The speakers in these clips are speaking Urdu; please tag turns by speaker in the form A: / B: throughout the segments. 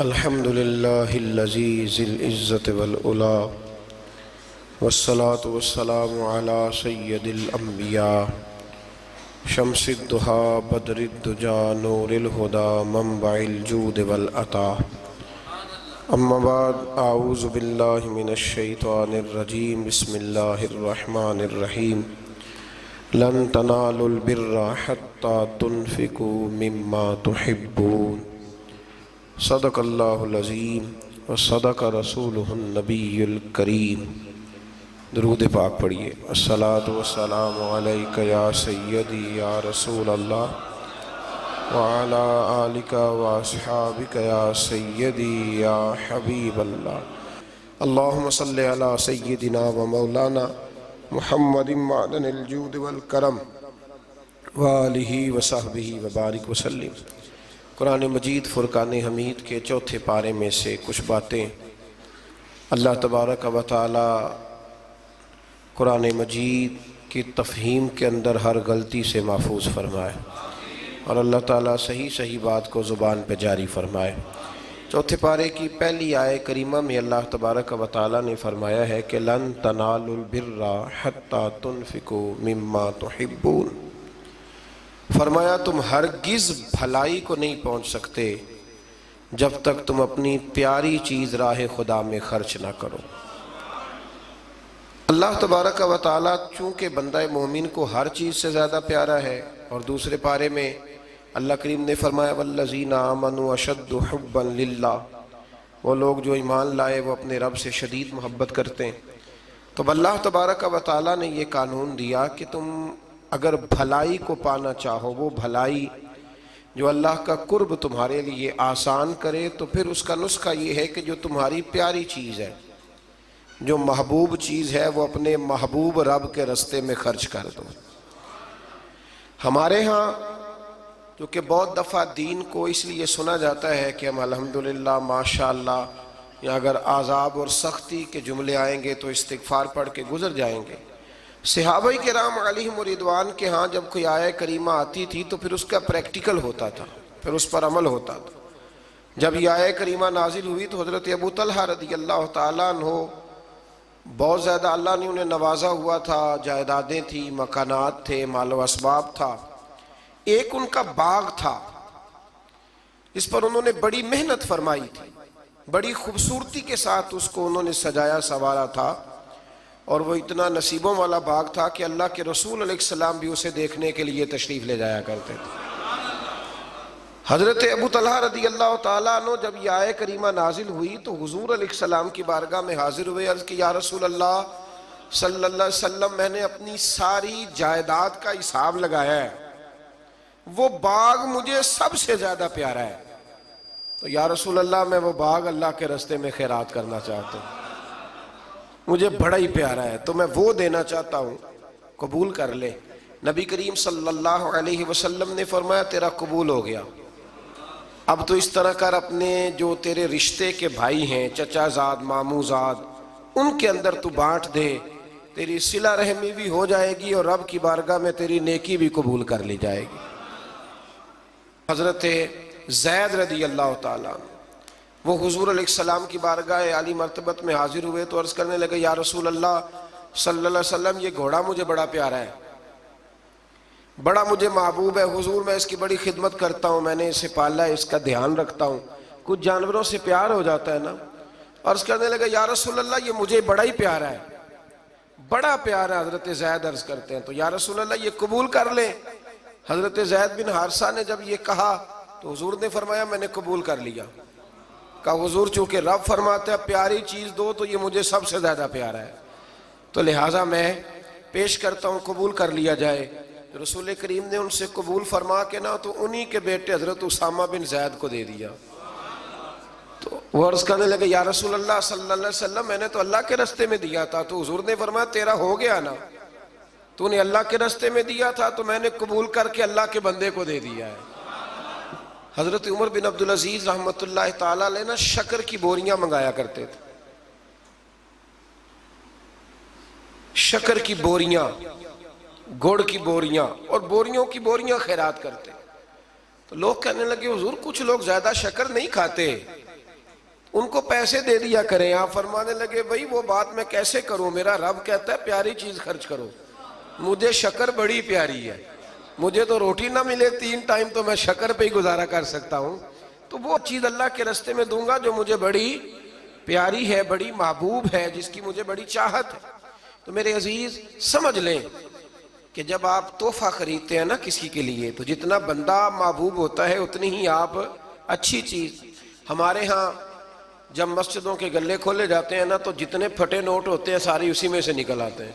A: الحمد للہ الذی ذی العزت والعلا والصلاة والسلام علی سید الانبیاء شمس الضحیٰ بدر الدجا نور الہدا منبع الجود والعطا اما بعد اعوذ باللہ من الشیطان الرجیم بسم اللہ الرحمن الرحیم لن تنالوا البر حتی تنفقوا مما تحبون صدق اللہ العظیم و صدق رسولہ النبی الکریم۔ درود پاک پڑھیے۔ الصلاۃ والسلام علیک یا سیدی یا رسول اللہ وعلی آلک واصحابک یا سیدی یا حبیب اللہ۔ اللہم صلی علی سیدنا و مولانا محمد معدن الجود والکرم وآلہ وصحبہ وبارک وسلم۔ قرآن مجید فرقان حمید کے چوتھے پارے میں سے کچھ باتیں اللہ تبارک و تعالی قرآن مجید کی تفہیم کے اندر ہر غلطی سے محفوظ فرمائے اور اللہ تعالیٰ صحیح بات کو زبان پہ جاری فرمائے۔ چوتھے پارے کی پہلی آیے کریمہ میں اللہ تبارک و تعالیٰ نے فرمایا ہے کہ لن تنالوا البر حتی تنفقوا مما تحبون۔ فرمایا تم ہرگز بھلائی کو نہیں پہنچ سکتے جب تک تم اپنی پیاری چیز راہ خدا میں خرچ نہ کرو۔ اللہ تبارک و تعالیٰ چونکہ بندہ مومن کو ہر چیز سے زیادہ پیارا ہے، اور دوسرے پارے میں اللہ کریم نے فرمایا والذین آمنوا اشد حبا للہ، وہ لوگ جو ایمان لائے وہ اپنے رب سے شدید محبت کرتے ہیں۔ تو اللہ تبارک و تعالیٰ نے یہ قانون دیا کہ تم اگر بھلائی کو پانا چاہو، وہ بھلائی جو اللہ کا قرب تمہارے لیے آسان کرے، تو پھر اس کا نسخہ یہ ہے کہ جو تمہاری پیاری چیز ہے، جو محبوب چیز ہے، وہ اپنے محبوب رب کے رستے میں خرچ کر دو۔ ہمارے ہاں جو کہ بہت دفعہ دین کو اس لیے سنا جاتا ہے کہ ہم الحمدللہ ماشاءاللہ، یا اگر عذاب اور سختی کے جملے آئیں گے تو استغفار پڑھ کے گزر جائیں گے۔ صحابہ کرام علیہم رضوان کے ہاں جب کوئی آیہ کریمہ آتی تھی تو پھر اس کا پریکٹیکل ہوتا تھا، پھر اس پر عمل ہوتا تھا۔ جب یہ آیہ کریمہ نازل ہوئی تو حضرت ابو طلحہ رضی اللہ تعالیٰ عنہ بہت زیادہ اللہ نے انہیں نوازا ہوا تھا، جائیدادیں تھیں، مکانات تھے، مال و اسباب تھا۔ ایک ان کا باغ تھا جس پر انہوں نے بڑی محنت فرمائی تھی، بڑی خوبصورتی کے ساتھ اس کو انہوں نے سجایا سنوارا تھا، اور وہ اتنا نصیبوں والا باغ تھا کہ اللہ کے رسول علیہ السلام بھی اسے دیکھنے کے لیے تشریف لے جایا کرتے تھے۔ حضرت ابو طلحہ رضی اللہ تعالیٰ عنہ جب یہ آیہ کریمہ نازل ہوئی تو حضور علیہ السلام کی بارگاہ میں حاضر ہوئے، عرض کی یا رسول اللہ صلی اللہ علیہ وسلم، میں نے اپنی ساری جائیداد کا حساب لگایا ہے، وہ باغ مجھے سب سے زیادہ پیارا ہے، تو یا رسول اللہ میں وہ باغ اللہ کے راستے میں خیرات کرنا چاہتا ہوں، مجھے بڑا ہی پیارا ہے، تو میں وہ دینا چاہتا ہوں، قبول کر لے۔ نبی کریم صلی اللہ علیہ وسلم نے فرمایا تیرا قبول ہو گیا، اب تو اس طرح کر اپنے جو تیرے رشتے کے بھائی ہیں، چچا زاد، ماموں زاد، ان کے اندر تو بانٹ دے، تیری صلہ رحمی بھی ہو جائے گی اور رب کی بارگاہ میں تیری نیکی بھی قبول کر لی جائے گی۔ حضرت زید رضی اللہ تعالیٰ وہ حضور علیہ السلام کی بارگاہ عالی مرتبت میں حاضر ہوئے تو عرض کرنے لگے یا رسول اللہ صلی اللہ علیہ وسلم، یہ گھوڑا مجھے بڑا پیارا ہے، بڑا مجھے محبوب ہے، حضور میں اس کی بڑی خدمت کرتا ہوں، میں نے اسے پالا ہے، اس کا دھیان رکھتا ہوں۔ کچھ جانوروں سے پیار ہو جاتا ہے نا۔ عرض کرنے لگے یا رسول اللہ یہ مجھے بڑا ہی پیارا ہے، بڑا پیارا ہے۔ حضرت زید عرض کرتے ہیں تو یا رسول اللہ یہ قبول کر لیں۔ حضرت زید بن حارثہ نے جب یہ کہا تو حضور نے فرمایا میں نے قبول کر لیا۔ کہا حضور چونکہ رب فرماتا ہے پیاری چیز دو تو یہ مجھے سب سے زیادہ پیارا ہے، تو لہٰذا میں پیش کرتا ہوں، قبول کر لیا جائے۔ رسول کریم نے ان سے قبول فرما کے نا تو انہی کے بیٹے حضرت اسامہ بن زید کو دے دیا۔ تو وہ عرض کرنے لگے یا رسول اللہ صلی اللہ علیہ وسلم، میں نے تو اللہ کے راستے میں دیا تھا، تو حضور نے فرمایا تیرا ہو گیا نا، تو نے اللہ کے راستے میں دیا تھا تو میں نے قبول کر کے اللہ کے بندے کو دے دیا ہے۔ حضرت عمر بن عبدالعزیز رحمۃ اللہ تعالیٰ علیہ نا شکر کی بوریاں منگایا کرتے تھے، شکر کی بوریاں، گڑ کی بوریاں، اور بوریوں کی بوریاں خیرات کرتے۔ تو لوگ کہنے لگے حضور کچھ لوگ زیادہ شکر نہیں کھاتے، ان کو پیسے دے دیا کریں. آپ فرمانے لگے بھائی وہ بات میں کیسے کروں, میرا رب کہتا ہے پیاری چیز خرچ کرو. مجھے شکر بڑی پیاری ہے, مجھے تو روٹی نہ ملے 3 ٹائم تو میں شکر پہ ہی گزارا کر سکتا ہوں, تو وہ چیز اللہ کے راستے میں دوں گا جو مجھے بڑی پیاری ہے, بڑی محبوب ہے, جس کی مجھے بڑی چاہت ہے. تو میرے عزیز سمجھ لیں کہ جب آپ تحفہ خریدتے ہیں نا کسی کے لیے, تو جتنا بندہ محبوب ہوتا ہے اتنی ہی آپ اچھی چیز. ہمارے ہاں جب مسجدوں کے گلے کھولے جاتے ہیں نا, تو جتنے پھٹے نوٹ ہوتے ہیں ساری اسی میں سے نکل آتے ہیں,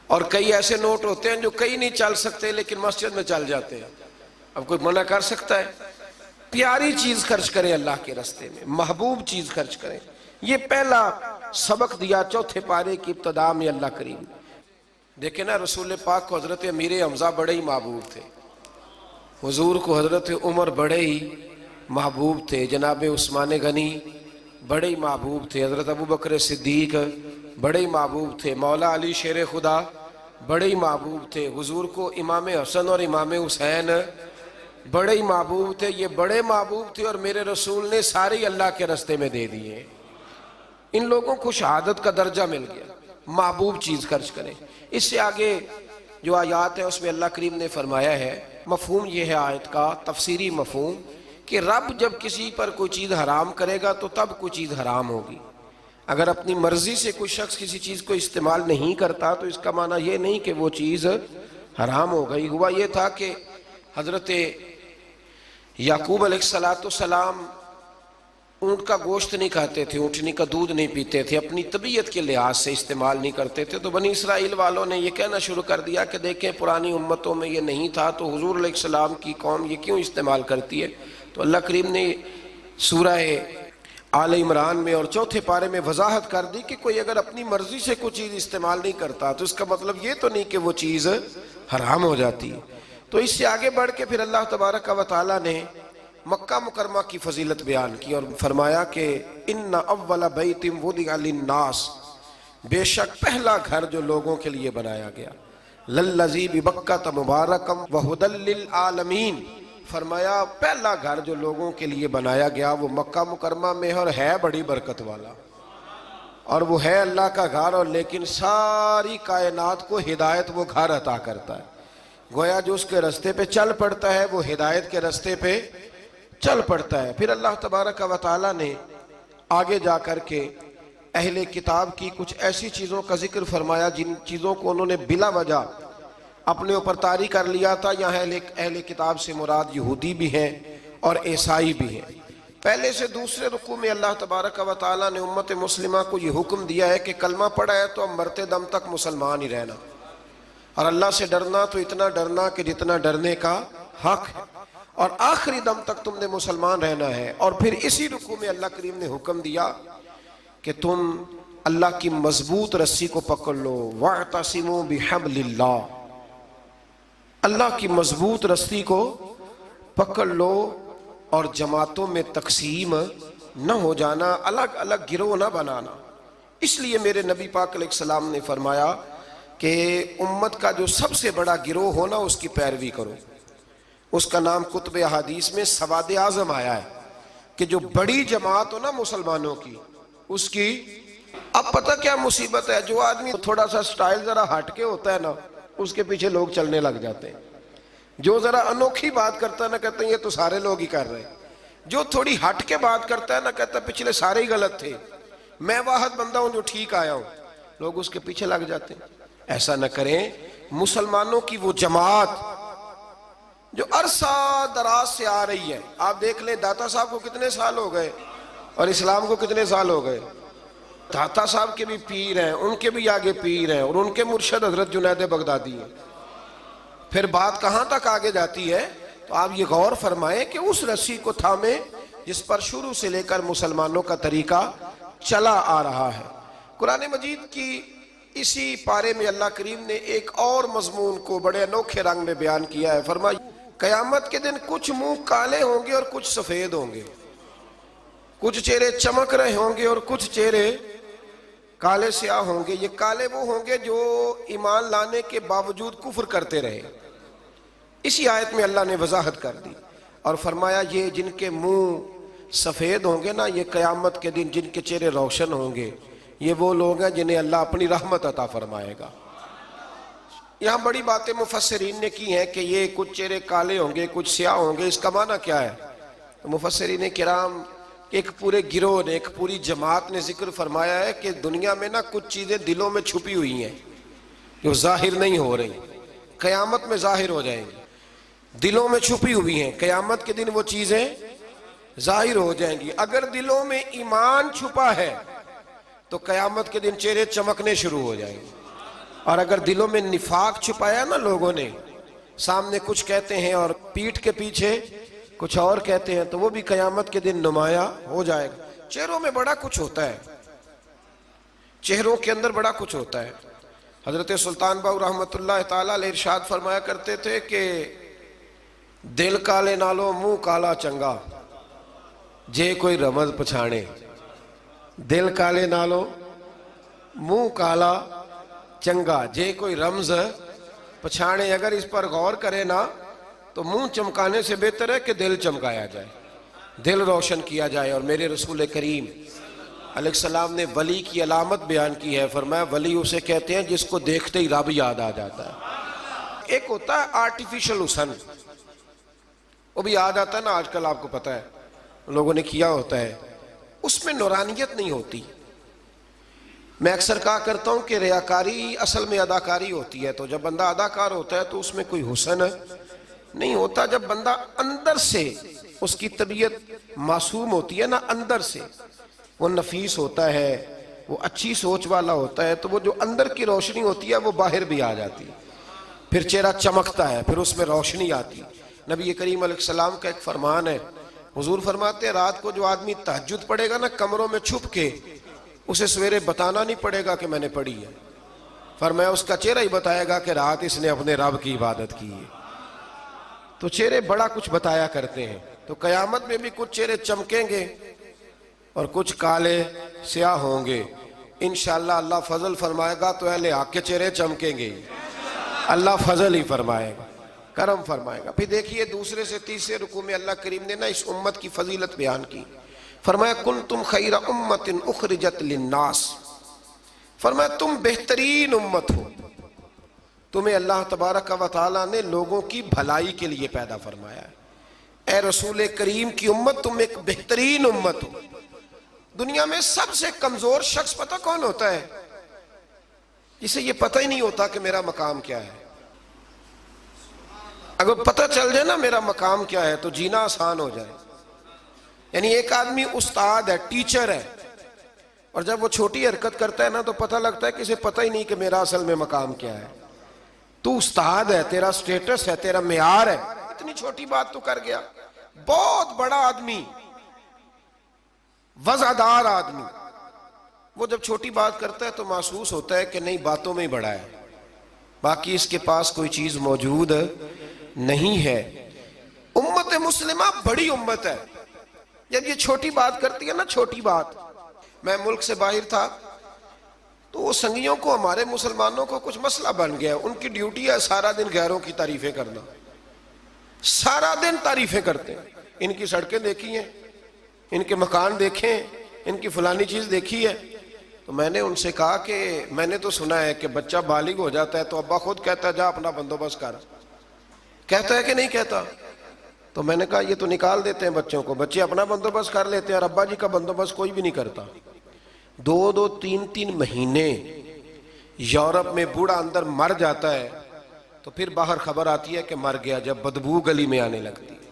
A: اور کئی ایسے نوٹ ہوتے ہیں جو کئی نہیں چل سکتے لیکن مسجد میں چل جاتے ہیں. اب کوئی منع کر سکتا ہے؟ پیاری چیز خرچ کریں اللہ کے راستے میں, محبوب چیز خرچ کریں. یہ پہلا سبق دیا چوتھے پارے کی ابتدا میں اللہ کریم. دیکھیں نا رسول پاک کو حضرت امیر حمزہ بڑے ہی محبوب تھے, حضور کو حضرت عمر بڑے ہی محبوب تھے, جناب عثمان غنی بڑے ہی محبوب تھے, حضرت ابو بکر صدیق بڑے ہی محبوب تھے, مولا علی شیر خدا بڑے ہی محبوب تھے, حضور کو امام حسن اور امام حسین بڑے ہی محبوب تھے. یہ بڑے محبوب تھے اور میرے رسول نے سارے اللہ کے راستے میں دے دیے. ان لوگوں کو شہادت کا درجہ مل گیا. محبوب چیز خرچ کریں. اس سے آگے جو آیات ہے اس میں اللہ کریم نے فرمایا ہے, مفہوم یہ ہے آیت کا, تفسیری مفہوم, کہ رب جب کسی پر کوئی چیز حرام کرے گا تو تب کوئی چیز حرام ہوگی. اگر اپنی مرضی سے کوئی شخص کسی چیز کو استعمال نہیں کرتا تو اس کا معنی یہ نہیں کہ وہ چیز حرام ہو گئی. ہوا یہ تھا کہ حضرت یعقوب علیہ السلام اونٹ کا گوشت نہیں کھاتے تھے, اونٹنی کا دودھ نہیں پیتے تھے, اپنی طبیعت کے لحاظ سے استعمال نہیں کرتے تھے. تو بنی اسرائیل والوں نے یہ کہنا شروع کر دیا کہ دیکھیں پرانی امتوں میں یہ نہیں تھا, تو حضور علیہ السلام کی قوم یہ کیوں استعمال کرتی ہے. تو اللہ کریم نے سورہ آل عمران میں اور چوتھے پارے میں وضاحت کر دی کہ کوئی اگر اپنی مرضی سے کوئی چیز استعمال نہیں کرتا تو اس کا مطلب یہ تو نہیں کہ وہ چیز حرام ہو جاتی ہے. تو اس سے آگے بڑھ کے پھر اللہ تبارک و تعالیٰ نے مکہ مکرمہ کی فضیلت بیان کی اور فرمایا کہ ان اول بیت وضع للناس, بے شک پہلا گھر جو لوگوں کے لیے بنایا گیا, للذی ببکۃ مبارکا وہدی للعالمین, فرمایا پہلا گھر جو لوگوں کے لیے بنایا گیا وہ مکہ مکرمہ میں اور ہے بڑی برکت والا, اور وہ ہے اللہ کا گھر, اور لیکن ساری کائنات کو ہدایت وہ گھر عطا کرتا ہے. گویا جو اس کے راستے پہ چل پڑتا ہے وہ ہدایت کے راستے پہ چل پڑتا ہے. پھر اللہ تبارک و تعالیٰ نے آگے جا کر کے اہل کتاب کی کچھ ایسی چیزوں کا ذکر فرمایا جن چیزوں کو انہوں نے بلا وجہ اپنے اوپر طاری کر لیا تھا. یہاں اہل کتاب سے مراد یہودی بھی ہیں اور عیسائی بھی ہیں. پہلے سے دوسرے رکوع میں اللہ تبارک و تعالیٰ نے امت مسلمہ کو یہ حکم دیا ہے کہ کلمہ پڑھا ہے تو اب مرتے دم تک مسلمان ہی رہنا, اور اللہ سے ڈرنا تو اتنا ڈرنا کہ جتنا ڈرنے کا حق ہے, اور آخری دم تک تم نے مسلمان رہنا ہے. اور پھر اسی رکوع میں اللہ کریم نے حکم دیا کہ تم اللہ کی مضبوط رسی کو پکڑ لو, وَاعْتَصِمُوا بِحَبْلِ اللَّهِ, اللہ کی مضبوط رسی کو پکڑ لو اور جماعتوں میں تقسیم نہ ہو جانا, الگ الگ گروہ نہ بنانا. اس لیے میرے نبی پاک علیہ السلام نے فرمایا کہ امت کا جو سب سے بڑا گروہ ہونا اس کی پیروی کرو. اس کا نام کتب احادیث میں سواد اعظم آیا ہے کہ جو بڑی جماعت ہو نا مسلمانوں کی, اس کی اب پتہ کیا مصیبت ہے, جو آدمی تھوڑا سا سٹائل ذرا ہٹ کے ہوتا ہے نا اس کے پیچھے لوگ چلنے لگ جاتے ہیں. جو ذرا انوکھی بات کرتا ہے نا کہتے ہیں یہ تو سارے لوگ ہی کر رہے ہیں. جو تھوڑی ہٹ کے بات کرتا ہے نا کہتا ہے پچھلے سارے ہی غلط تھے, میں واحد بندہ ہوں جو ٹھیک آیا ہوں. لوگ اس کے پیچھے لگ جاتے ہیں. ایسا نہ کریں. مسلمانوں کی وہ جماعت جو عرصہ دراز سے آ رہی ہے, آپ دیکھ لیں داتا صاحب کو کتنے سال ہو گئے اور اسلام کو کتنے سال ہو گئے. داتا صاحب کے بھی پیر ہیں, ان کے بھی آگے پیر ہیں, اور ان کے مرشد حضرت جنید بغدادی ہیں. پھر بات کہاں تک آگے جاتی ہے تو آپ یہ غور فرمائیں کہ اس رسی کو تھامیں جس پر شروع سے لے کر مسلمانوں کا طریقہ چلا آ رہا ہے. قرآن مجید کی اسی پارے میں اللہ کریم نے ایک اور مضمون کو بڑے انوکھے رنگ میں بیان کیا ہے. فرمایا قیامت کے دن کچھ منہ کالے ہوں گے اور کچھ سفید ہوں گے, کچھ چہرے چمک رہے ہوں گے اور کچھ چہرے کالے سیاہ ہوں گے. یہ کالے وہ ہوں گے جو ایمان لانے کے باوجود کفر کرتے رہے. اسی آیت میں اللہ نے وضاحت کر دی اور فرمایا یہ جن کے منہ سفید ہوں گے نا، یہ قیامت کے دن جن کے چہرے روشن ہوں گے، یہ وہ لوگ ہیں جنہیں اللہ اپنی رحمت عطا فرمائے گا۔ یہاں بڑی باتیں مفسرین نے کی ہیں کہ یہ کچھ چہرے کالے ہوں گے، کچھ سیاہ ہوں گے، اس کا معنی کیا ہے؟ مفسرین کرام ایک پورے گروہ نے، ایک پوری جماعت نے ذکر فرمایا ہے کہ دنیا میں نا کچھ چیزیں دلوں میں چھپی ہوئی ہیں جو ظاہر نہیں ہو رہی، قیامت میں ظاہر ہو جائیں گی۔ دلوں میں چھپی ہوئی ہیں، قیامت کے دن وہ چیزیں ظاہر ہو جائیں گی۔ اگر دلوں میں ایمان چھپا ہے تو قیامت کے دن چہرے چمکنے شروع ہو جائیں گے، اور اگر دلوں میں نفاق چھپایا نا لوگوں نے، سامنے کچھ کہتے ہیں اور پیٹھ کے پیچھے کچھ اور کہتے ہیں، تو وہ بھی قیامت کے دن نمایاں ہو جائے گا۔ چہروں میں بڑا کچھ ہوتا ہے، چہروں کے اندر بڑا کچھ ہوتا ہے۔ حضرت سلطان باؤ رحمۃ اللہ تعالیٰ علیہ ارشاد فرمایا کرتے تھے کہ دل کالے نالو منہ کالا چنگا جے کوئی رمز پچھانے۔ دل کالے نالو منہ کالا چنگا جے کوئی رمز پچھانے۔ اگر اس پر غور کرے نا تو منہ چمکانے سے بہتر ہے کہ دل چمکایا جائے، دل روشن کیا جائے۔ اور میرے رسول کریم علیہ السلام نے ولی کی علامت بیان کی ہے، فرمایا ولی اسے کہتے ہیں جس کو دیکھتے ہی رب یاد آ جاتا ہے۔ ایک ہوتا ہے آرٹیفیشل حسن، وہ بھی یاد آتا ہے نا، آج کل آپ کو پتہ ہے لوگوں نے کیا ہوتا ہے، اس میں نورانیت نہیں ہوتی۔ میں اکثر کہا کرتا ہوں کہ ریاکاری اصل میں اداکاری ہوتی ہے، تو جب بندہ اداکار ہوتا ہے تو اس میں کوئی حسن نہیں ہوتا۔ جب بندہ اندر سے، اس کی طبیعت معصوم ہوتی ہے نا، اندر سے وہ نفیس ہوتا ہے، وہ اچھی سوچ والا ہوتا ہے، تو وہ جو اندر کی روشنی ہوتی ہے وہ باہر بھی آ جاتی ہے، پھر چہرہ چمکتا ہے، پھر اس میں روشنی آتی۔ نبی کریم علیہ السلام کا ایک فرمان ہے، حضور فرماتے ہیں رات کو جو آدمی تہجد پڑھے گا نا کمروں میں چھپ کے، اسے سویرے بتانا نہیں پڑے گا کہ میں نے پڑھی ہے، فرمایا اس کا چہرہ ہی بتائے گا کہ رات اس نے اپنے رب کی عبادت کی ہے۔ تو چہرے بڑا کچھ بتایا کرتے ہیں۔ تو قیامت میں بھی کچھ چہرے چمکیں گے اور کچھ کالے سیاہ ہوں گے۔ انشاءاللہ اللہ فضل فرمائے گا تو اہل حق کے چہرے چمکیں گے، اللہ فضل ہی فرمائے گا، کرم فرمائے گا۔ پھر دیکھیے دوسرے سے تیسرے رکوع میں اللہ کریم نے نا اس امت کی فضیلت بیان کی، فرمایا کنتم خیر امت اخرجت للناس، فرمایا تم بہترین امت ہو، تمہیں اللہ تبارک و تعالیٰ نے لوگوں کی بھلائی کے لیے پیدا فرمایا ہے۔ اے رسول کریم کی امت تم ایک بہترین امت ہو۔ دنیا میں سب سے کمزور شخص پتہ کون ہوتا ہے؟ جسے یہ پتہ ہی نہیں ہوتا کہ میرا مقام کیا ہے۔ اگر پتہ چل جائے نا میرا مقام کیا ہے تو جینا آسان ہو جائے۔ یعنی ایک آدمی استاد ہے، ٹیچر ہے، اور جب وہ چھوٹی حرکت کرتا ہے نا تو پتہ لگتا ہے کہ اسے پتہ ہی نہیں کہ میرا اصل میں مقام کیا ہے۔ تو استاد ہے، تیرا سٹیٹس ہے، تیرا معیار ہے، اتنی چھوٹی بات تو کر گیا۔ بہت بڑا آدمی، وزعدار آدمی، وہ جب چھوٹی بات کرتا ہے تو محسوس ہوتا ہے کہ نہیں باتوں میں ہی بڑا ہے، باقی اس کے پاس کوئی چیز موجود نہیں ہے۔ امت مسلمہ بڑی امت ہے، جب یہ چھوٹی بات کرتی ہے نا، چھوٹی بات۔ میں ملک سے باہر تھا تو وہ سنگیوں کو، ہمارے مسلمانوں کو کچھ مسئلہ بن گیا، ان کی ڈیوٹی ہے سارا دن غیروں کی تعریفیں کرنا، سارا دن تعریفیں کرتے ہیں۔ ان کی سڑکیں دیکھی ہیں، ان کے مکان دیکھیں، ان کی فلانی چیز دیکھی ہے۔ تو میں نے ان سے کہا کہ میں نے تو سنا ہے کہ بچہ بالغ ہو جاتا ہے تو ابا خود کہتا ہے جا اپنا بندوبست کر، کہتا ہے کہ نہیں کہتا؟ تو میں نے کہا یہ تو نکال دیتے ہیں بچوں کو، بچے اپنا بندوبست کر لیتے ہیں اور ابا جی کا بندوبست کوئی بھی نہیں کرتا۔ 2-3 مہینے یورپ میں بوڑھا اندر مر جاتا ہے تو پھر باہر خبر آتی ہے کہ مر گیا، جب بدبو گلی میں آنے لگتی ہے۔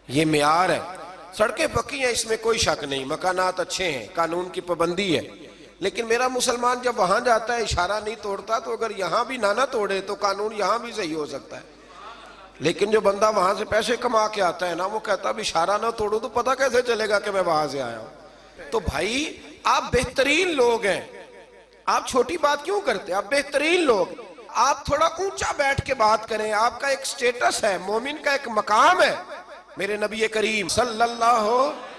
A: یہ معیار ہے۔ سڑکیں پکی ہیں، اس میں کوئی شک نہیں، مکانات اچھے ہیں، قانون کی پابندی ہے، لیکن میرا مسلمان جب وہاں جاتا ہے اشارہ نہیں توڑتا، تو اگر یہاں بھی نہ توڑے تو قانون یہاں بھی صحیح ہو سکتا ہے۔ لیکن جو بندہ وہاں سے پیسے کما کے آتا ہے نا، وہ کہتا اب اشارہ نہ توڑو تو پتہ کیسے چلے گا کہ میں وہاں سے آیا ہوں۔ تو بھائی آپ بہترین لوگ ہیں، آپ چھوٹی بات کیوں کرتے ہیں؟ آپ بہترین لوگ، آپ تھوڑا اونچا بیٹھ کے بات کریں، آپ کا ایک سٹیٹس ہے، مومن کا ایک مقام ہے۔ میرے نبی کریم صلی اللہ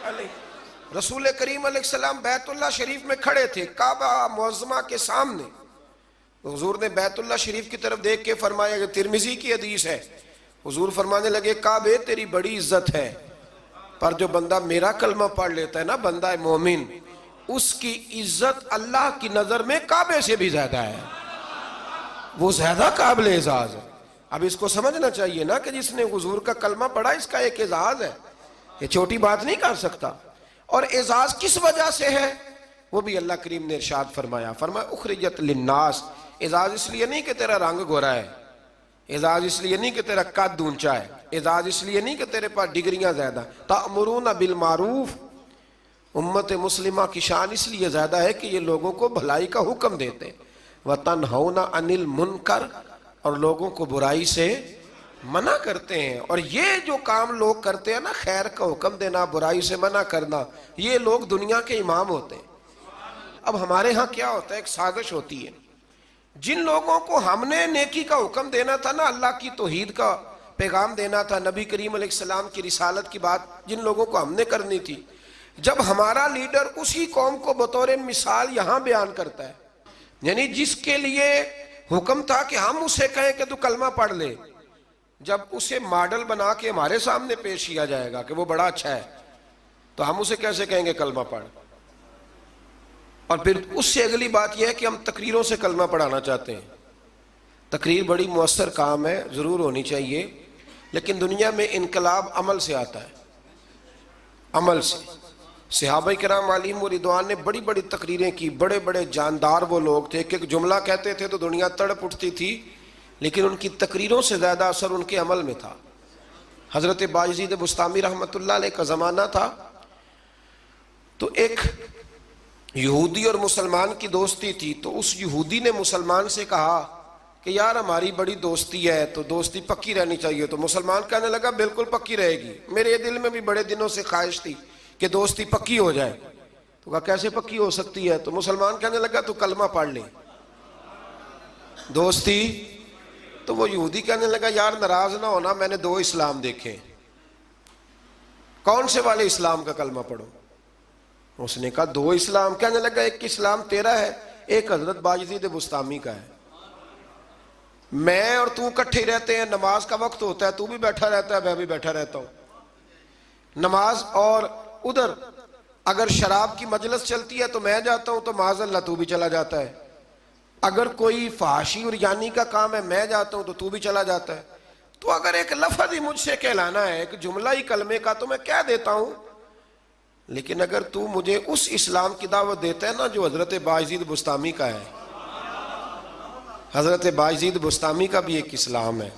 A: علیہ، رسول کریم علیہ السلام بیت اللہ شریف میں کھڑے تھے، کعبہ معظمہ کے سامنے۔ حضور نے بیت اللہ شریف کی طرف دیکھ کے فرمایا، کہ ترمذی کی حدیث ہے، حضور فرمانے لگے کعبے تیری بڑی عزت ہے، پر جو بندہ میرا کلمہ پڑھ لیتا ہے نا، بندہ مومن، اس کی عزت اللہ کی نظر میں کعبے سے بھی زیادہ ہے، وہ زیادہ قابل اعزاز ہے۔ اب اس کو سمجھنا چاہیے نا کہ جس نے حضور کا کلمہ پڑھا اس کا ایک اعزاز ہے، یہ چھوٹی بات نہیں کر سکتا۔ اور اعزاز کس وجہ سے ہے وہ بھی اللہ کریم نے ارشاد فرمایا، اخرجت للناس، اعزاز اس لیے نہیں کہ تیرا رنگ گورا ہے، اعزاز اس لیے نہیں کہ تیرا قد اونچا ہے، اعزاز اس لیے نہیں کہ تیرے پاس ڈگریاں زیادہ، تأمرون بالمعروف، امت مسلمہ کی شان اس لیے زیادہ ہے کہ یہ لوگوں کو بھلائی کا حکم دیتے ہیں، وَتَنْهَوْنَ عَنِ الْمُنْكَرِ، اور لوگوں کو برائی سے منع کرتے ہیں۔ اور یہ جو کام لوگ کرتے ہیں نا، خیر کا حکم دینا، برائی سے منع کرنا، یہ لوگ دنیا کے امام ہوتے ہیں۔ اب ہمارے ہاں کیا ہوتا ہے، ایک سازش ہوتی ہے، جن لوگوں کو ہم نے نیکی کا حکم دینا تھا نا، اللہ کی توحید کا پیغام دینا تھا، نبی کریم علیہ السلام کی رسالت کی بات جن لوگوں کو ہم نے کرنی تھی، جب ہمارا لیڈر اسی قوم کو بطور مثال یہاں بیان کرتا ہے، یعنی جس کے لیے حکم تھا کہ ہم اسے کہیں کہ تو کلمہ پڑھ لے، جب اسے ماڈل بنا کے ہمارے سامنے پیش کیا جائے گا کہ وہ بڑا اچھا ہے، تو ہم اسے کیسے کہیں گے کلمہ پڑھ؟ اور پھر اس سے اگلی بات یہ ہے کہ ہم تقریروں سے کلمہ پڑھانا چاہتے ہیں۔ تقریر بڑی مؤثر کام ہے، ضرور ہونی چاہیے، لیکن دنیا میں انقلاب عمل سے آتا ہے، عمل سے۔ صحابہ کرام علیہم رضوان نے بڑی بڑی تقریریں کی، بڑے بڑے جاندار وہ لوگ تھے کہ ایک جملہ کہتے تھے تو دنیا تڑپ اٹھتی تھی، لیکن ان کی تقریروں سے زیادہ اثر ان کے عمل میں تھا۔ حضرت بایزید بسطامی رحمۃ اللہ علیہ کا زمانہ تھا، تو ایک یہودی اور مسلمان کی دوستی تھی، تو اس یہودی نے مسلمان سے کہا کہ یار ہماری بڑی دوستی ہے تو دوستی پکی رہنی چاہیے، تو مسلمان کہنے لگا بالکل پکی رہے گی، میرے دل میں بھی بڑے دنوں سے خواہش تھی کہ دوستی پکی ہو جائے۔ تو کہا کیسے پکی ہو سکتی ہے؟ تو مسلمان کہنے لگا تو کلمہ پڑھ لے دوستی۔ تو وہ یہودی کہنے لگا یار ناراض نہ ہونا، میں نے دو اسلام دیکھے، کون سے والے اسلام کا کلمہ پڑھو؟ اس نے کہا دو اسلام۔ کہنے لگا ایک اسلام تیرا ہے، ایک حضرت بایزید بسطامی کا ہے، میں اور تو کٹھے رہتے ہیں، نماز کا وقت ہوتا ہے تو بھی بیٹھا رہتا ہے، میں بھی بیٹھا رہتا ہوں نماز، اور ادھر اگر شراب کی مجلس چلتی ہے تو میں جاتا ہوں تو معاذ اللہ تو بھی چلا جاتا ہے، اگر کوئی فحاشی اور یعنی کا کام ہے میں جاتا ہوں تو بھی چلا جاتا ہے، تو اگر ایک لفظ ہی مجھ سے کہلانا ہے، ایک جملہ ہی کلمے کا، تو میں کہہ دیتا ہوں، لیکن اگر تو مجھے اس اسلام کی دعوت دیتا ہے نا جو حضرت بایزید بسطامی کا ہے، حضرت بایزید بسطامی کا بھی ایک اسلام ہے،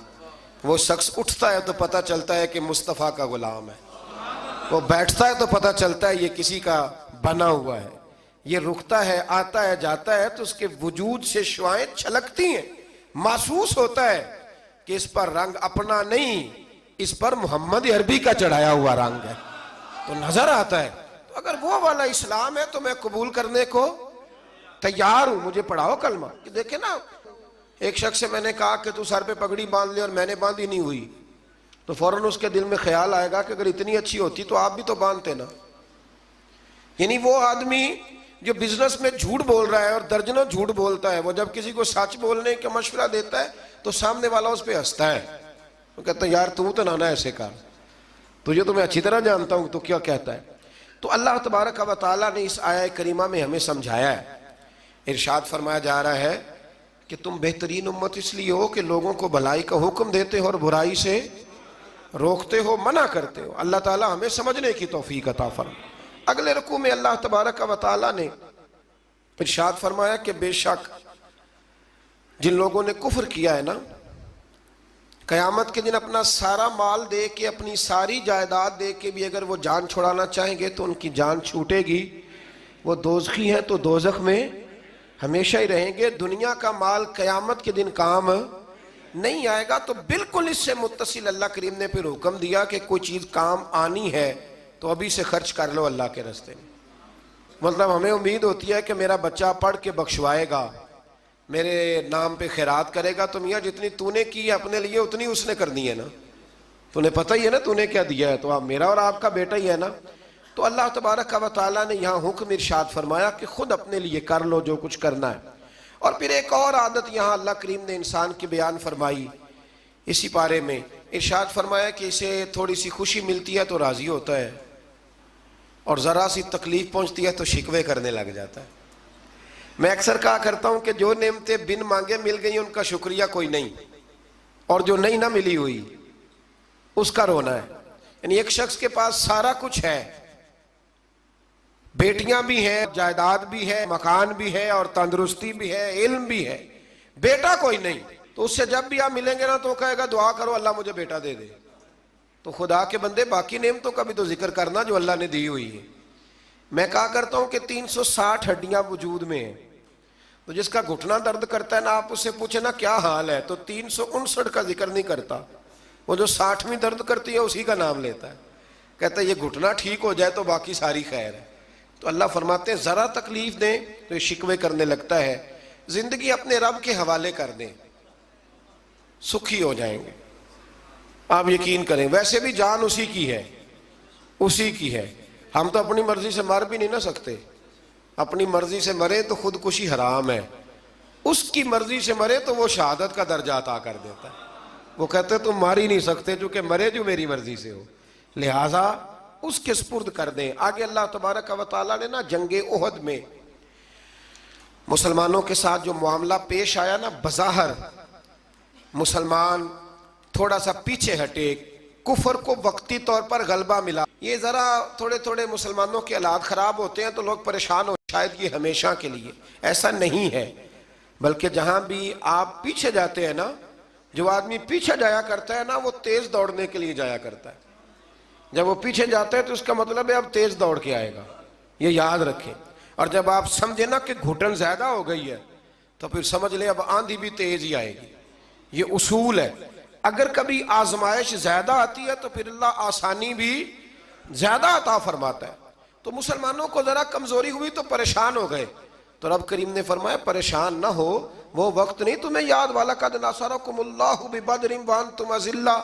A: وہ شخص اٹھتا ہے تو پتہ چلتا ہے کہ مصطفیٰ کا غلام ہے، وہ بیٹھتا ہے تو پتہ چلتا ہے یہ کسی کا بنا ہوا ہے، یہ رکتا ہے آتا ہے جاتا ہے تو اس کے وجود سے شعائیں چھلکتی ہیں، محسوس ہوتا ہے کہ اس پر رنگ اپنا نہیں، اس پر محمد عربی کا چڑھایا ہوا رنگ ہے، تو نظر آتا ہے۔ تو اگر وہ والا اسلام ہے تو میں قبول کرنے کو تیار ہوں، مجھے پڑھاؤ کلمہ۔ کہ دیکھیں نا، ایک شخص سے میں نے کہا کہ تو سر پہ پگڑی باندھ لے، اور میں نے باندھی نہیں ہوئی، تو فوراً اس کے دل میں خیال آئے گا کہ اگر اتنی اچھی ہوتی تو آپ بھی تو باندھتے نا۔ یعنی وہ آدمی جو بزنس میں جھوٹ بول رہا ہے اور درجنوں جھوٹ بولتا ہے، وہ جب کسی کو سچ بولنے کا مشورہ دیتا ہے تو سامنے والا اس پہ ہنستا ہے، وہ کہتا ہے یار تو نہ ایسے کر، تجھے تو میں اچھی طرح جانتا ہوں تو کیا کہتا ہے۔ تو اللہ تبارک و تعالیٰ نے اس آیہ کریمہ میں ہمیں سمجھایا ہے، ارشاد فرمایا جا رہا ہے کہ تم بہترین امت اس لیے ہو کہ لوگوں کو بھلائی کا حکم دیتے ہو اور برائی سے روکتے ہو، منع کرتے ہو۔ اللہ تعالیٰ ہمیں سمجھنے کی توفیق عطا فرمائے۔ اگلے رکوع میں اللہ تبارک و تعالیٰ نے ارشاد فرمایا کہ بے شک جن لوگوں نے کفر کیا ہے نا، قیامت کے دن اپنا سارا مال دے کے، اپنی ساری جائیداد دے کے بھی اگر وہ جان چھڑانا چاہیں گے تو ان کی جان چھوٹے گی، وہ دوزخی ہیں تو دوزخ میں ہمیشہ ہی رہیں گے، دنیا کا مال قیامت کے دن کام نہیں آئے گا۔ تو بالکل اس سے متصل اللہ کریم نے پھر حکم دیا کہ کوئی چیز کام آنی ہے تو ابھی سے خرچ کر لو اللہ کے راستے میں۔ مطلب ہمیں امید ہوتی ہے کہ میرا بچہ پڑھ کے بخشوائے گا، میرے نام پہ خیرات کرے گا، تو میاں جتنی تو نے کی ہے اپنے لیے اتنی اس نے کرنی ہے نا، تو نے پتہ ہی ہے نا تو نے کیا دیا ہے، تو آپ میرا اور آپ کا بیٹا ہی ہے نا۔ تو اللہ تبارک و تعالیٰ نے یہاں حکم ارشاد فرمایا کہ خود اپنے لیے کر لو جو کچھ کرنا ہے۔ اور پھر ایک اور عادت یہاں اللہ کریم نے انسان کی بیان فرمائی اسی پارے میں، ارشاد فرمایا کہ اسے تھوڑی سی خوشی ملتی ہے تو راضی ہوتا ہے، اور ذرا سی تکلیف پہنچتی ہے تو شکوے کرنے لگ جاتا ہے. میں اکثر کہا کرتا ہوں کہ جو نعمتیں بن مانگے مل گئی ان کا شکریہ کوئی نہیں، اور جو نہیں نہ ملی ہوئی اس کا رونا ہے. یعنی ایک شخص کے پاس سارا کچھ ہے، بیٹیاں بھی ہیں، جائیداد بھی ہے، مکان بھی ہے، اور تندرستی بھی ہے، علم بھی ہے، بیٹا کوئی نہیں، تو اس سے جب بھی آپ ملیں گے نا تو وہ کہے گا دعا کرو اللہ مجھے بیٹا دے دے. تو خدا کے بندے باقی نعمتوں کا بھی تو ذکر کرنا جو اللہ نے دی ہوئی ہے. میں کہا کرتا ہوں کہ 360 ہڈیاں وجود میں ہیں، تو جس کا گھٹنا درد کرتا ہے نا آپ اس سے پوچھیں نا کیا حال ہے، تو 359 کا ذکر نہیں کرتا، وہ جو 60ویں درد کرتی ہے اسی کا نام لیتا ہے، کہتا ہے یہ گھٹنا ٹھیک ہو جائے تو باقی ساری خیر ہے. تو اللہ فرماتے ہیں ذرا تکلیف دیں تو یہ شکوے کرنے لگتا ہے. زندگی اپنے رب کے حوالے کر دیں، سکھی ہو جائیں گے. آپ یقین کریں، ویسے بھی جان اسی کی ہے، اسی کی ہے. ہم تو اپنی مرضی سے مر بھی نہیں نہ سکتے، اپنی مرضی سے مرے تو خودکشی حرام ہے، اس کی مرضی سے مرے تو وہ شہادت کا درجہ عطا کر دیتا ہے. وہ کہتے تم مار ہی نہیں سکتے چونکہ مرے جو میری مرضی سے ہو، لہٰذا اس کے سپرد کر دیں. آگے اللہ تبارک و تعالیٰ نے نا جنگ احد میں مسلمانوں کے ساتھ جو معاملہ پیش آیا نا، بظاہر مسلمان تھوڑا سا پیچھے ہٹے، کفر کو وقتی طور پر غلبہ ملا. یہ ذرا تھوڑے تھوڑے مسلمانوں کے حالات خراب ہوتے ہیں تو لوگ پریشان ہو، شاید یہ ہمیشہ کے لیے. ایسا نہیں ہے، بلکہ جہاں بھی آپ پیچھے جاتے ہیں نا، جو آدمی پیچھے جایا کرتا ہے نا وہ تیز دوڑنے کے لیے جایا کرتا ہے. جب وہ پیچھے جاتا ہے تو اس کا مطلب ہے اب تیز دوڑ کے آئے گا، یہ یاد رکھیں. اور جب آپ سمجھیں نا کہ گھٹن زیادہ ہو گئی ہے تو پھر سمجھ لیں اب آندھی بھی تیز ہی آئے گی. یہ اصول ہے. اگر کبھی آزمائش زیادہ آتی ہے تو پھر اللہ آسانی بھی زیادہ عطا فرماتا ہے. تو مسلمانوں کو ذرا کمزوری ہوئی تو پریشان ہو گئے، تو رب کریم نے فرمایا پریشان نہ ہو، وہ وقت نہیں تمہیں یاد والا قد نصرکم اللہ ببدر وانتم اذلہ،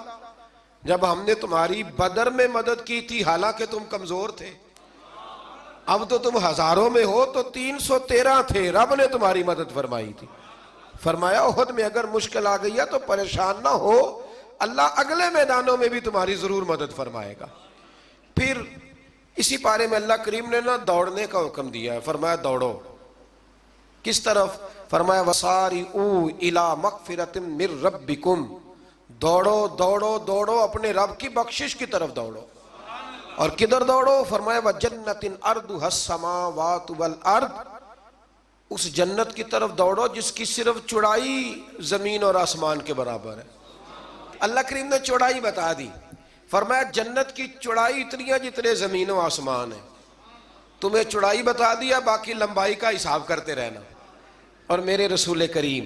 A: جب ہم نے تمہاری بدر میں مدد کی تھی حالانکہ تم کمزور تھے. اب تو تم ہزاروں میں ہو تو 313 تھے، رب نے تمہاری مدد فرمائی تھی. فرمایا احد میں اگر مشکل آ گئی ہے تو پریشان نہ ہو، اللہ اگلے میدانوں میں بھی تمہاری ضرور مدد فرمائے گا. پھر اسی پارے میں اللہ کریم نے نا دوڑنے کا حکم دیا ہے. فرمایا دوڑو. کس طرف؟ فرمایا وَسَارِعُوا إِلَىٰ مَغْفِرَةٍ مِّن رَبِّكُمْ، دوڑو دوڑو دوڑو اپنے رب کی بخشش کی طرف دوڑو. اور کدھر دوڑو؟ فرمایا وَجَنَّةٍ أَرْضُهَا السَّمَاوَاتُ وَالْأَرْضُ، اس جنت کی طرف دوڑو جس کی صرف چوڑائی زمین اور آسمان کے برابر ہے. اللہ کریم نے چوڑائی بتا دی. فرمایا جنت کی چوڑائی اتنی ہے جتنے زمین و آسمان ہے. تمہیں چوڑائی بتا دیا، باقی لمبائی کا حساب کرتے رہنا. اور میرے رسول کریم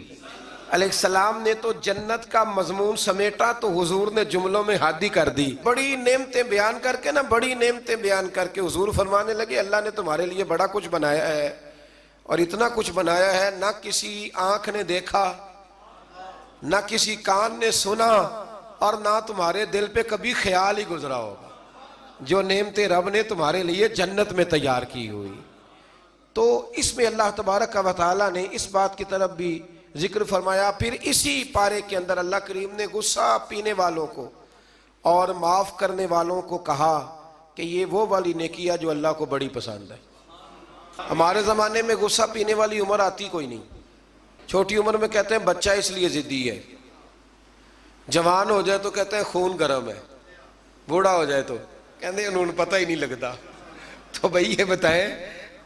A: علیہ السلام نے تو جنت کا مضمون سمیٹا تو حضور نے جملوں میں حادی کر دی. بڑی نعمتیں بیان کر کے نا، بڑی نعمتیں بیان کر کے حضور فرمانے لگے اللہ نے تمہارے لیے بڑا کچھ بنایا ہے، اور اتنا کچھ بنایا ہے نہ کسی آنکھ نے دیکھا، نہ کسی کان نے سنا، اور نہ تمہارے دل پہ کبھی خیال ہی گزرا ہوگا، جو نعمتیں رب نے تمہارے لیے جنت میں تیار کی ہوئی. تو اس میں اللہ تبارک و تعالیٰ نے اس بات کی طرف بھی ذکر فرمایا. پھر اسی پارے کے اندر اللہ کریم نے غصہ پینے والوں کو اور معاف کرنے والوں کو کہا کہ یہ وہ والی نیکی ہے جو اللہ کو بڑی پسند ہے. ہمارے زمانے میں غصہ پینے والی عمر آتی کوئی نہیں. چھوٹی عمر میں کہتے ہیں بچہ اس لیے ضدی ہے، جوان ہو جائے تو کہتے ہیں خون گرم ہے، بوڑھا ہو جائے تو کہتے ہیں انہوں پتہ ہی نہیں لگتا. تو بھئی یہ بتائیں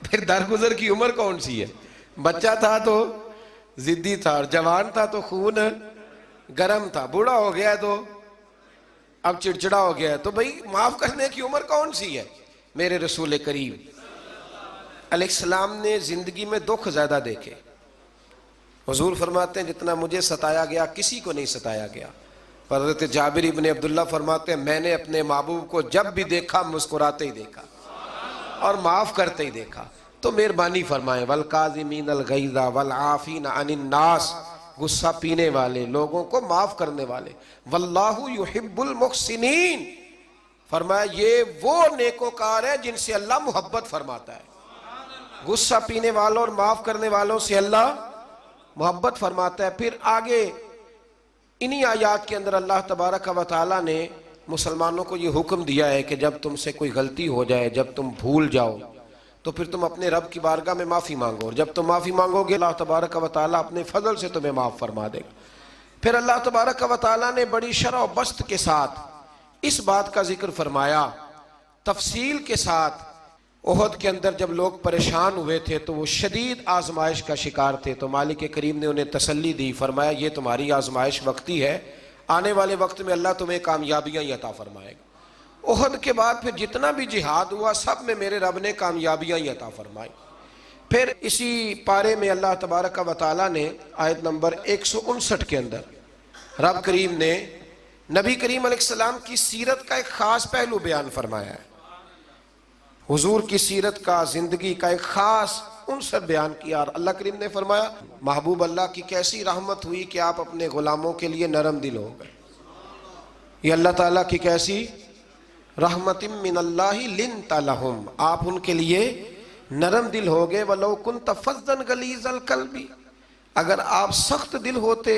A: پھر درگزر کی عمر کون سی ہے؟ بچہ تھا تو ضدی تھا، اور جوان تھا تو خون گرم تھا، بوڑھا ہو گیا تو اب چڑچڑا ہو گیا. تو بھئی معاف کرنے کی عمر کون سی ہے؟ میرے رسول کریم علیہ السلام نے زندگی میں دکھ زیادہ دیکھے. حضور فرماتے ہیں جتنا مجھے ستایا گیا کسی کو نہیں ستایا گیا. حضرت جابر ابن عبداللہ فرماتے ہیں میں نے اپنے محبوب کو جب بھی دیکھا مسکراتے ہی دیکھا اور معاف کرتے ہی دیکھا. تو مہربانی فرمائیں والکاظمین الغیظ والعافین عن الناس، غصہ پینے والے، لوگوں کو معاف کرنے والے. واللہ یحب المحسنین، فرمایا یہ وہ نیکوکار ہے جن سے اللہ محبت فرماتا ہے. غصہ پینے والوں اور معاف کرنے والوں سے اللہ محبت فرماتا ہے. پھر آگے انہی آیات کے اندر اللہ تبارک و تعالیٰ نے مسلمانوں کو یہ حکم دیا ہے کہ جب تم سے کوئی غلطی ہو جائے، جب تم بھول جاؤ، تو پھر تم اپنے رب کی بارگاہ میں معافی مانگو، اور جب تم معافی مانگو گے اللہ تبارک و تعالیٰ اپنے فضل سے تمہیں معاف فرما دے گا۔ پھر اللہ تبارک و تعالیٰ نے بڑی شرح و بسط کے ساتھ اس بات کا ذکر فرمایا، تفصیل کے ساتھ۔ احد کے اندر جب لوگ پریشان ہوئے تھے تو وہ شدید آزمائش کا شکار تھے، تو مالک کریم نے انہیں تسلی دی، فرمایا یہ تمہاری آزمائش وقتی ہے، آنے والے وقت میں اللہ تمہیں کامیابیاں ہی عطا فرمائے گا۔ احد کے بعد پھر جتنا بھی جہاد ہوا سب میں میرے رب نے کامیابیاں ہی عطا فرمائی۔ پھر اسی پارے میں اللہ تبارک و تعالیٰ نے آیت نمبر 159 کے اندر رب کریم نے نبی کریم علیہ السلام کی سیرت کا ایک خاص پہلو بیان فرمایا ہے، حضور کی سیرت کا، زندگی کا ایک خاص عنصر بیان کیا، اور اللہ کریم نے فرمایا محبوب اللہ کی کیسی رحمت ہوئی کہ آپ اپنے غلاموں کے لیے نرم دل ہو گئے۔ یہ اللہ تعالیٰ کی کیسی رحمت من اللہ لنت لہم، آپ ان کے لیے نرم دل ہو گئے۔ وَلَوْ كُنْتَ فَظًّا غَلِيظَ الْقَلْبِ، اگر آپ سخت دل ہوتے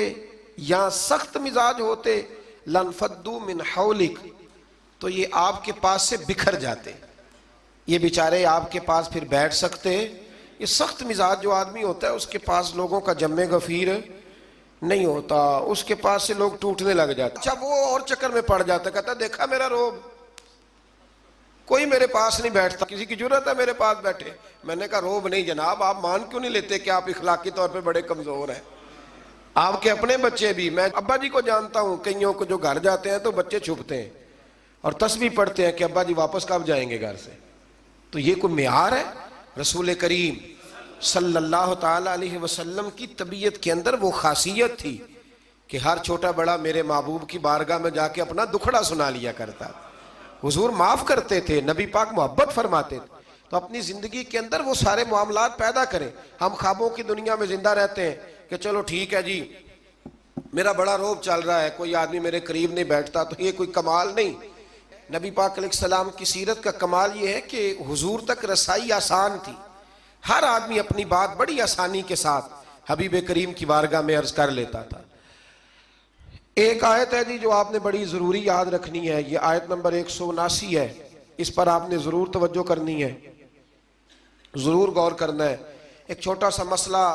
A: یا سخت مزاج ہوتے، لَانْفَضُّوا مِنْ حَوْلِكَ، تو یہ آپ کے پاس سے بکھر جاتے، یہ بیچارے آپ کے پاس پھر بیٹھ سکتے۔ یہ سخت مزاج جو آدمی ہوتا ہے اس کے پاس لوگوں کا جم غفیر نہیں ہوتا، اس کے پاس سے لوگ ٹوٹنے لگ جاتے۔ اچھا وہ اور چکر میں پڑ جاتا، کہتا دیکھا میرا روب، کوئی میرے پاس نہیں بیٹھتا، کسی کی جرت ہے میرے پاس بیٹھے؟ میں نے کہا روب نہیں جناب، آپ مان کیوں نہیں لیتے کہ آپ اخلاقی طور پہ بڑے کمزور ہیں؟ آپ کے اپنے بچے بھی، میں ابا جی کو جانتا ہوں، کئیوں کو جو گھر جاتے ہیں تو بچے چھپتے ہیں اور تسبیح پڑھتے ہیں کہ ابا جی واپس کب جائیں گے گھر سے۔ تو یہ کوئی معیار ہے؟ رسول کریم صلی اللہ تعالیٰ علیہ وسلم کی طبیعت کے اندر وہ خاصیت تھی کہ ہر چھوٹا بڑا میرے محبوب کی بارگاہ میں جا کے اپنا دکھڑا سنا لیا کرتا۔ حضور معاف کرتے تھے، نبی پاک محبت فرماتے تھے، تو اپنی زندگی کے اندر وہ سارے معاملات پیدا کریں۔ ہم خوابوں کی دنیا میں زندہ رہتے ہیں کہ چلو ٹھیک ہے جی میرا بڑا روب چل رہا ہے، کوئی آدمی میرے قریب نہیں بیٹھتا، تو یہ کوئی کمال نہیں۔ نبی پاک علیہ السلام کی سیرت کا کمال یہ ہے کہ حضور تک رسائی آسان تھی، ہر آدمی اپنی بات بڑی آسانی کے ساتھ حبیب کریم کی بارگاہ میں عرض کر لیتا تھا۔ ایک آیت ہے جی جو آپ نے بڑی ضروری یاد رکھنی ہے، یہ آیت نمبر 179 ہے، اس پر آپ نے ضرور توجہ کرنی ہے، ضرور غور کرنا ہے۔ ایک چھوٹا سا مسئلہ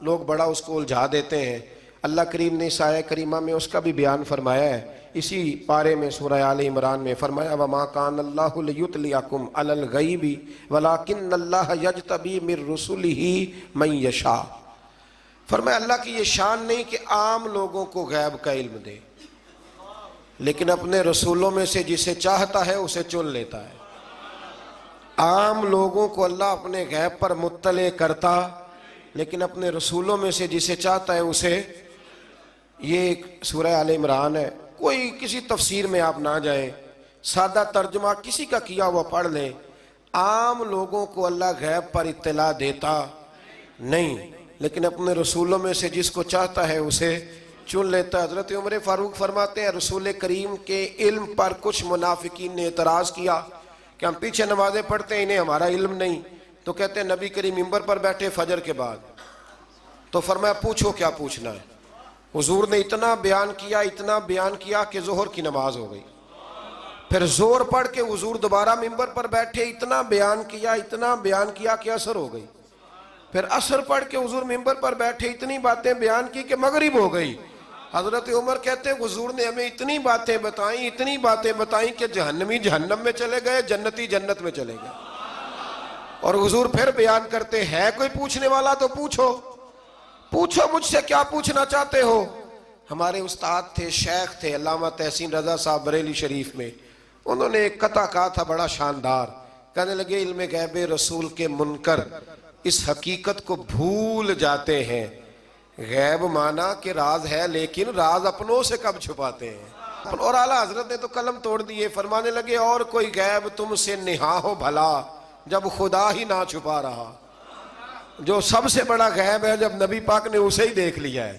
A: لوگ بڑا اس کو الجھا دیتے ہیں، اللہ کریم نے اس آیت کریمہ میں اس کا بھی بیان فرمایا ہے۔ اسی پارے میں سورہ آل عمران میں فرمایا وَمَا كَانَ اللَّهُ لِيُطْلِعَكُمْ عَلَى الْغَيْبِ وَلَكِنَّ اللَّهَ يَجْتَبِي مِن رُّسُلِهِ مَن يَشَاءُ، فرمایا اللہ کی یہ شان نہیں کہ عام لوگوں کو غیب کا علم دے، لیکن اپنے رسولوں میں سے جسے چاہتا ہے اسے چن لیتا ہے۔ عام لوگوں کو اللہ اپنے غیب پر مطلع کرتا، لیکن اپنے رسولوں میں سے جسے چاہتا ہے اسے، یہ ایک سورہ آل عمران ہے، کوئی کسی تفسیر میں آپ نہ جائیں، سادہ ترجمہ کسی کا کیا ہوا پڑھ لیں۔ عام لوگوں کو اللہ غیب پر اطلاع دیتا نہیں، لیکن اپنے رسولوں میں سے جس کو چاہتا ہے اسے چن لیتا ہے۔ حضرت عمر فاروق فرماتے ہیں رسول کریم کے علم پر کچھ منافقین نے اعتراض کیا کہ ہم پیچھے نمازیں پڑھتے ہیں انہیں ہمارا علم نہیں، تو کہتے ہیں نبی کریم منبر پر بیٹھے فجر کے بعد، تو فرمایا پوچھو کیا پوچھنا ہے۔ حضور نے اتنا بیان کیا کہ ظہر کی نماز ہو گئی، پھر زور پڑھ کے حضور دوبارہ منبر پر بیٹھے، اتنا بیان کیا کہ عصر ہو گئی، پھر عصر پڑھ کے حضور منبر پر بیٹھے، اتنی باتیں بیان کی کہ مغرب ہو گئی۔ حضرت عمر کہتے ہیں حضور نے ہمیں اتنی باتیں بتائیں کہ جہنمی جہنم میں چلے گئے، جنتی جنت میں چلے گئے۔ اور حضور پھر بیان کرتے ہے کوئی پوچھنے والا تو پوچھو مجھ سے کیا پوچھنا چاہتے ہو۔ ہمارے استاد تھے، شیخ تھے علامہ تحسین رضا صاحب بریلی شریف میں، انہوں نے ایک قطعہ کہا تھا بڑا شاندار، کہنے لگے علم غیب رسول کے منکر اس حقیقت کو بھول جاتے ہیں، غیب مانا کہ راز ہے لیکن راز اپنوں سے کب چھپاتے ہیں۔ اور اعلیٰ حضرت نے تو قلم توڑ دیے، فرمانے لگے اور کوئی غیب تم سے نہا ہو بھلا جب خدا ہی نہ چھپا رہا، جو سب سے بڑا غیب ہے جب نبی پاک نے اسے ہی دیکھ لیا ہے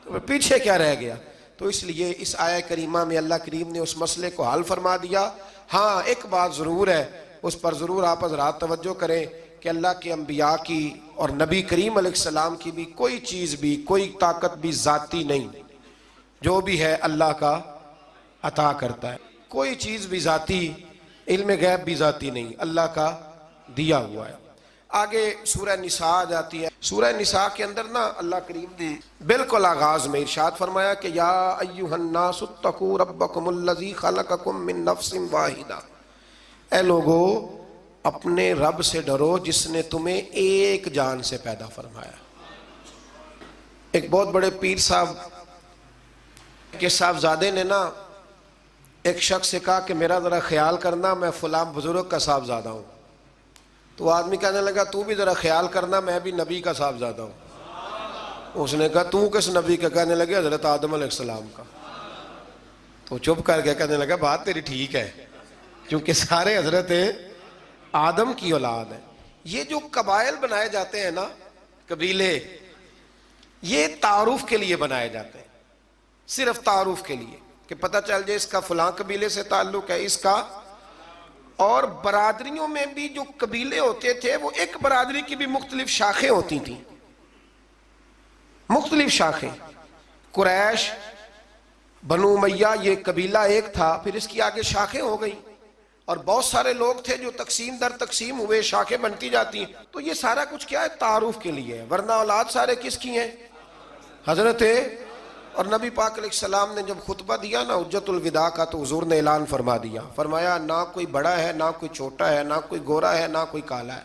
A: تو پیچھے کیا رہ گیا۔ تو اس لیے اس آیت کریمہ میں اللہ کریم نے اس مسئلے کو حل فرما دیا۔ ہاں ایک بات ضرور ہے، اس پر ضرور آپ حضرات توجہ کریں کہ اللہ کے انبیاء کی اور نبی کریم علیہ السلام کی بھی کوئی چیز بھی، کوئی طاقت بھی ذاتی نہیں، جو بھی ہے اللہ کا عطا کرتا ہے۔ کوئی چیز بھی ذاتی، علم غیب بھی ذاتی نہیں، اللہ کا دیا ہوا ہے۔ آگے سورہ نساء آ جاتی ہے۔ سورہ نساء کے اندر نا اللہ کریم نے بالکل آغاز میں ارشاد فرمایا کہ یا ایھا الناس اتقوا ربکم الذی خلقکم من نفس واحدہ، اے لوگو اپنے رب سے ڈرو جس نے تمہیں ایک جان سے پیدا فرمایا۔ ایک بہت بڑے پیر صاحب کے صاحبزادے نے نا ایک شخص سے کہا کہ میرا ذرا خیال کرنا، میں فلاں بزرگ کا صاحبزادہ ہوں۔ تو آدمی کہنے لگا تو بھی ذرا خیال کرنا، میں بھی نبی کا صاحبزادہ ہوں۔ اس نے کہا تو کس نبی کا؟ کہنے لگے حضرت آدم علیہ السلام کا۔ تو چپ کر کے کہنے لگا بات تیری ٹھیک ہے، کیونکہ سارے حضرت آدم کی اولاد ہے۔ یہ جو قبائل بنائے جاتے ہیں نا، قبیلے، یہ تعارف کے لیے بنائے جاتے ہیں، صرف تعارف کے لیے کہ پتہ چل جائے اس کا فلاں قبیلے سے تعلق ہے، اس کا۔ اور برادریوں میں بھی جو قبیلے ہوتے تھے وہ ایک برادری کی بھی مختلف شاخیں ہوتی تھیں، مختلف شاخیں۔ قریش، بنو امیہ یہ قبیلہ ایک تھا، پھر اس کی آگے شاخیں ہو گئی، اور بہت سارے لوگ تھے جو تقسیم در تقسیم ہوئے، شاخیں بنتی جاتی ہیں۔ تو یہ سارا کچھ کیا ہے؟ تعارف کے لیے ہے، ورنہ اولاد سارے کس کی ہیں؟ حضرت۔ اور نبی پاک علیہ السلام نے جب خطبہ دیا نا حجت الوداع کا، تو حضور نے اعلان فرما دیا، فرمایا نہ کوئی بڑا ہے، نہ کوئی چھوٹا ہے، نہ کوئی گورا ہے، نہ کوئی کالا ہے،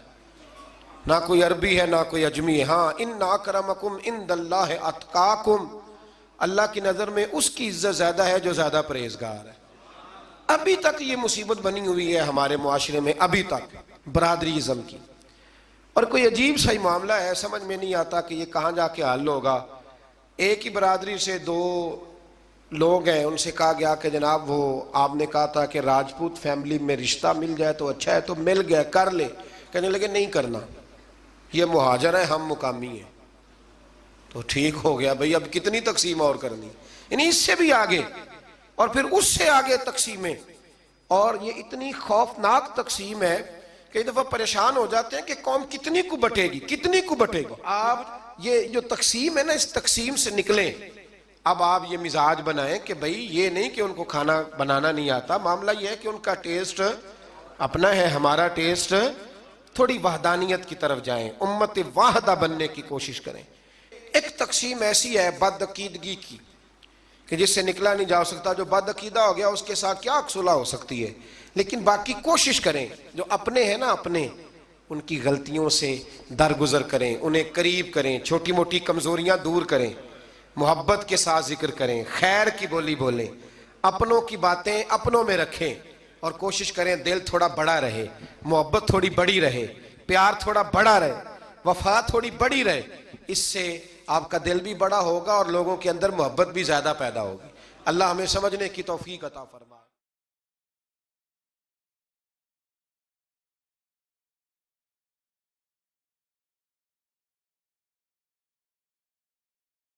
A: نہ کوئی عربی ہے، نہ کوئی اجمی ہے۔ ہاں، ان اکرمکم عند اللہ اتقاکم، اللہ کی نظر میں اس کی عزت زیادہ ہے جو زیادہ پرہیزگار ہے۔ ابھی تک یہ مصیبت بنی ہوئی ہے ہمارے معاشرے میں، ابھی تک برادری ازم کی، اور کوئی عجیب سا ہی معاملہ ہے، سمجھ میں نہیں آتا کہ یہ کہاں جا کے حل ہوگا۔ ایک ہی برادری سے دو لوگ ہیں، ان سے کہا گیا کہ جناب وہ آپ نے کہا تھا کہ راجپوت فیملی میں رشتہ مل جائے تو اچھا ہے، تو مل گیا، کر لے۔ کہنے لگے نہیں کرنا، یہ مہاجر ہے، ہم مقامی ہیں۔ تو ٹھیک ہو گیا بھئی، اب کتنی تقسیم اور کرنی، یعنی اس سے بھی آگے، اور پھر اس سے آگے تقسیمیں۔ اور یہ اتنی خوفناک تقسیم ہے کئی دفعہ پریشان ہو جاتے ہیں کہ قوم کتنی کو بٹے گی، کتنی کو بٹے گی۔ آپ یہ جو تقسیم ہے نا، اس تقسیم سے نکلیں۔ اب آپ یہ مزاج بنائیں کہ بھئی یہ نہیں کہ ان کو کھانا بنانا نہیں آتا، معاملہ یہ ہے کہ ان کا ٹیسٹ اپنا ہے، ہمارا ٹیسٹ، تھوڑی وحدانیت کی طرف جائیں، امت واحدہ بننے کی کوشش کریں۔ ایک تقسیم ایسی ہے بد عقیدگی کی کہ جس سے نکلا نہیں جا سکتا، جو بد عقیدہ ہو گیا اس کے ساتھ کیا صلح ہو سکتی ہے، لیکن باقی کوشش کریں، جو اپنے ہیں نا اپنے، ان کی غلطیوں سے درگزر کریں، انہیں قریب کریں، چھوٹی موٹی کمزوریاں دور کریں، محبت کے ساتھ ذکر کریں، خیر کی بولی بولیں، اپنوں کی باتیں اپنوں میں رکھیں، اور کوشش کریں دل تھوڑا بڑا رہے، محبت تھوڑی بڑی رہے، پیار تھوڑا بڑا رہے، وفا تھوڑی بڑی رہے۔ اس سے آپ کا دل بھی بڑا ہوگا اور لوگوں کے اندر محبت بھی زیادہ پیدا ہوگی۔ اللہ ہمیں سمجھنے کی توفیق عطا فرمائے۔